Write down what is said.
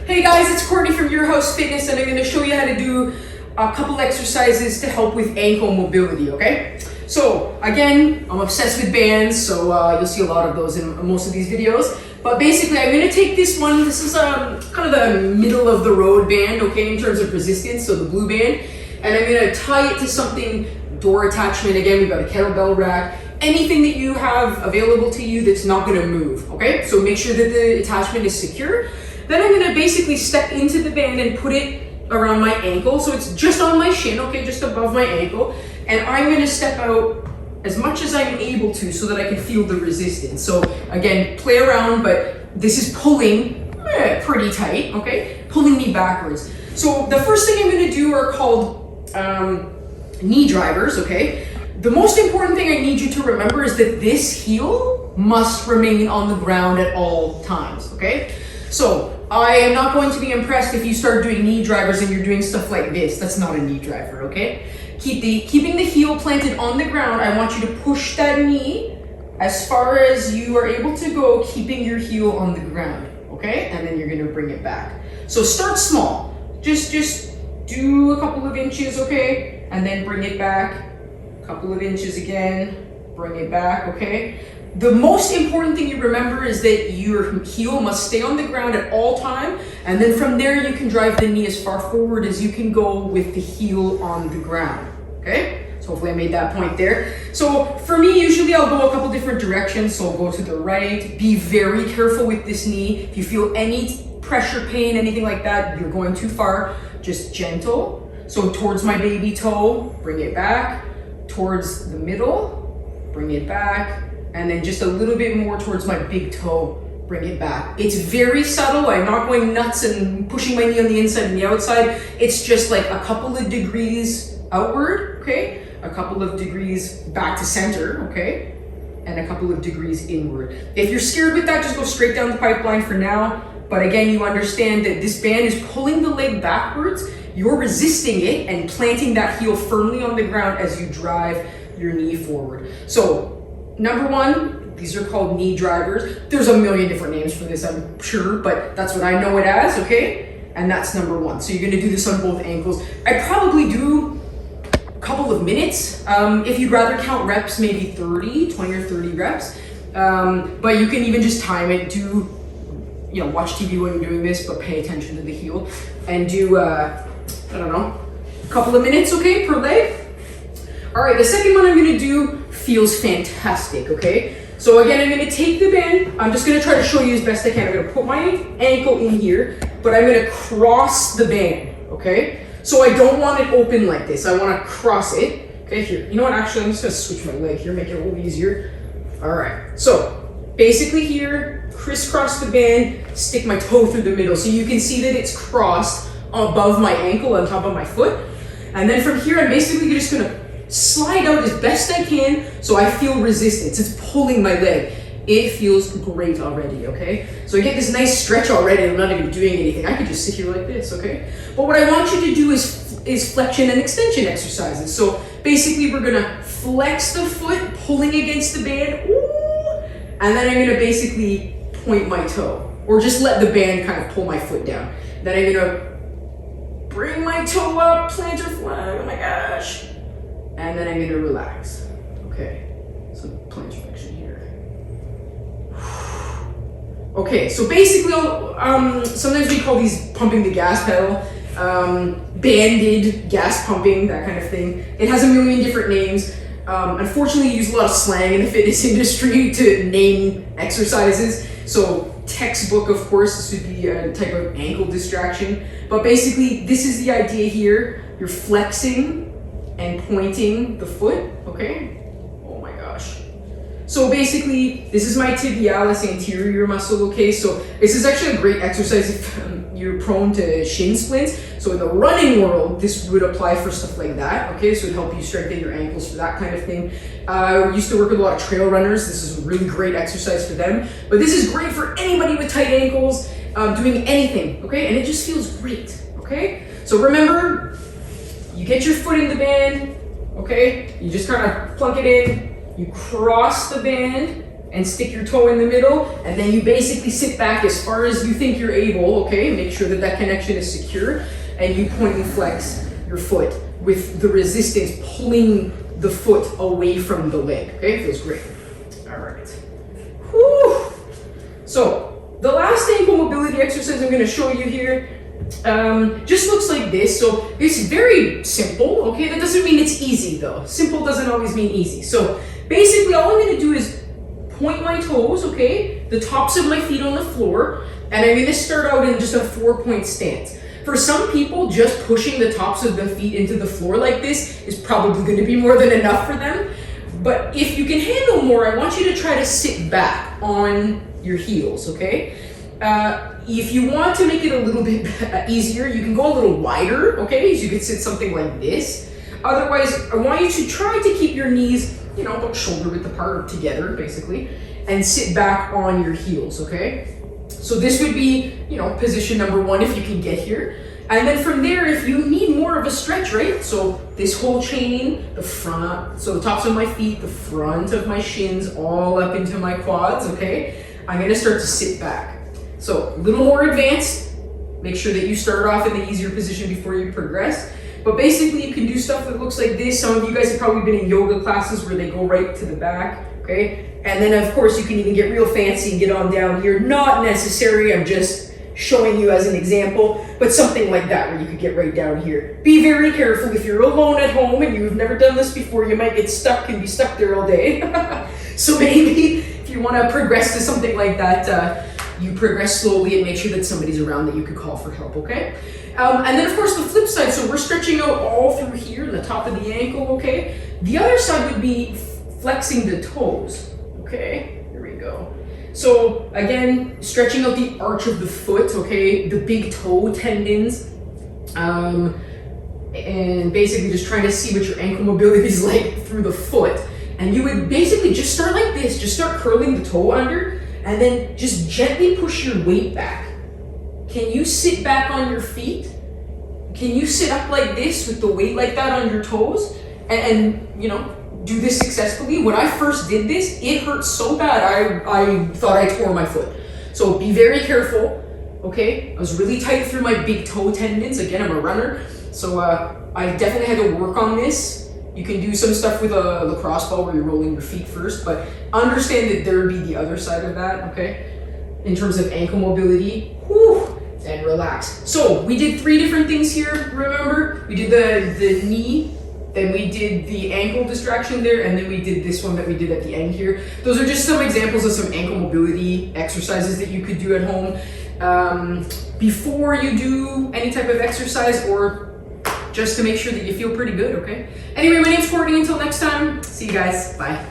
Hey guys, it's Courtney from Your House Fitness, and I'm going to show you how to do a couple exercises to help with ankle mobility, okay? So again, I'm obsessed with bands, so you'll see a lot of those in most of these videos. But basically, I'm going to take this one. This is kind of the middle of the road band, okay, in terms of resistance, so the blue band. And I'm going to tie it to something, door attachment. Again, we've got a kettlebell rack. Anything that you have available to you that's not going to move, okay? So make sure that the attachment is secure. Then I'm going to basically step into the band and put it around my ankle. So it's just on my shin, okay, just above my ankle. And I'm going to step out as much as I'm able to so that I can feel the resistance. So again, play around, but this is pulling pretty tight, okay? Pulling me backwards. So the first thing I'm going to do are called knee drivers, okay? The most important thing I need you to remember is that this heel must remain on the ground at all times, okay? So I am not going to be impressed if you start doing knee drivers and you're doing stuff like this. That's not a knee driver, okay? Keeping the heel planted on the ground, I want you to push that knee as far as you are able to go, keeping your heel on the ground, okay? And then you're gonna bring it back. So start small. Just do a couple of inches, okay? And then bring it back. Couple of inches again, bring it back, okay? The most important thing you remember is that your heel must stay on the ground at all time, and then from there you can drive the knee as far forward as you can go with the heel on the ground, okay? So hopefully I made that point there. So for me, usually I'll go a couple different directions. So I'll go to the right. Be very careful with this knee. If you feel any pressure, pain, anything like that, you're going too far. Just gentle. So towards my baby toe, bring it back. Towards the middle, bring it back, and then just a little bit more towards my big toe, bring it back. It's very subtle. I'm not going nuts and pushing my knee on the inside and the outside. It's just like a couple of degrees outward, okay? A couple of degrees back to center, okay? And a couple of degrees inward. If you're scared with that, just go straight down the pipeline for now. But again, you understand that this band is pulling the leg backwards. You're resisting it and planting that heel firmly on the ground as you drive your knee forward. So, number one, these are called knee drivers. There's a million different names for this, I'm sure, but that's what I know it as, okay? And that's number one. So you're gonna do this on both ankles. I probably do a couple of minutes. If you'd rather count reps, maybe 20 or 30 reps. But you can even just time it, watch TV when you're doing this, but pay attention to the heel. And do, I don't know, a couple of minutes, okay, per leg. All right, the second one I'm gonna do feels fantastic, okay? So again, I'm gonna take the band. I'm just gonna try to show you as best I can. I'm gonna put my ankle in here, but I'm gonna cross the band, okay? So I don't want it open like this. I wanna cross it, okay, here. You know what, actually, I'm just gonna switch my leg here, make it a little easier. All right, so basically here, crisscross the band, stick my toe through the middle. So you can see that it's crossed above my ankle on top of my foot. And then from here, I'm basically just gonna slide out as best I can so I feel resistance. It's pulling my leg. It feels great already, okay? So I get this nice stretch already. I'm not even doing anything. I could just sit here like this, okay? But what I want you to do is flexion and extension exercises. So basically we're gonna flex the foot, pulling against the band, and then I'm gonna basically point my toe, or just let the band kind of pull my foot down. Then I'm gonna bring my toe up, plantar flag, oh my gosh. And then I'm gonna relax. Okay, so plantar flexion here. Okay, so basically, sometimes we call these pumping the gas pedal, banded gas pumping, that kind of thing. It has a million different names. Unfortunately, you use a lot of slang in the fitness industry to name exercises. So textbook, of course, this would be a type of ankle distraction. But basically, this is the idea here. You're flexing and pointing the foot, okay? Oh my gosh. So basically, this is my tibialis anterior muscle, okay? So this is actually a great exercise if you're prone to shin splints. So in the running world, this would apply for stuff like that, okay? So it'd help you strengthen your ankles for that kind of thing. I used to work with a lot of trail runners. This is a really great exercise for them. But this is great for anybody with tight ankles, doing anything, okay? And it just feels great, okay? So remember, you get your foot in the band, okay? You just kind of plunk it in, you cross the band, and stick your toe in the middle, and then you basically sit back as far as you think you're able, okay? Make sure that that connection is secure, and you point and flex your foot with the resistance pulling the foot away from the leg, okay? Feels great. All right. Whew. So the last ankle mobility exercise I'm gonna show you here just looks like this. So it's very simple, okay? That doesn't mean it's easy though. Simple doesn't always mean easy. So basically all I'm gonna do is point my toes, okay? The tops of my feet on the floor, and I'm gonna start out in just a 4-point stance. For some people, just pushing the tops of the feet into the floor like this is probably gonna be more than enough for them. But if you can handle more, I want you to try to sit back on your heels, okay? If you want to make it a little bit easier, you can go a little wider, okay? So you could sit something like this. Otherwise, I want you to try to keep your knees, about shoulder width apart or together, basically, and sit back on your heels, okay? So this would be, position number 1 if you can get here. And then from there, if you need more of a stretch, right? So this whole chain, the front, so the tops of my feet, the front of my shins, all up into my quads, okay? I'm gonna start to sit back. So a little more advanced, make sure that you start off in the easier position before you progress. But basically you can do stuff that looks like this. Some of you guys have probably been in yoga classes where they go right to the back, okay? And then of course you can even get real fancy and get on down here. Not necessary, I'm just showing you as an example, but something like that where you could get right down here. Be very careful if you're alone at home and you've never done this before, you might get stuck and be stuck there all day. So maybe if you want to progress to something like that, you progress slowly and make sure that somebody's around that you could call for help, okay? And then of course the flip side, so we're stretching out all through here, the top of the ankle, okay? The other side would be flexing the toes, okay? Here we go. So again, stretching out the arch of the foot, okay? The big toe tendons, and basically just trying to see what your ankle mobility is like through the foot. And you would basically just start like this, just start curling the toe under, and then just gently push your weight back. Can you sit back on your feet? Can you sit up like this with the weight like that on your toes? And do this successfully. When I first did this, it hurt so bad, I thought I tore my foot. So be very careful, okay? I was really tight through my big toe tendons. Again, I'm a runner, so I definitely had to work on this. You can do some stuff with a lacrosse ball where you're rolling your feet first, but understand that there would be the other side of that, okay? In terms of ankle mobility, whew, and relax. So we did 3 different things here, remember? We did the knee, then we did the ankle distraction there, and then we did this one that we did at the end here. Those are just some examples of some ankle mobility exercises that you could do at home before you do any type of exercise, or just to make sure that you feel pretty good, okay? Anyway, my name's Courtney. Until next time, see you guys. Bye.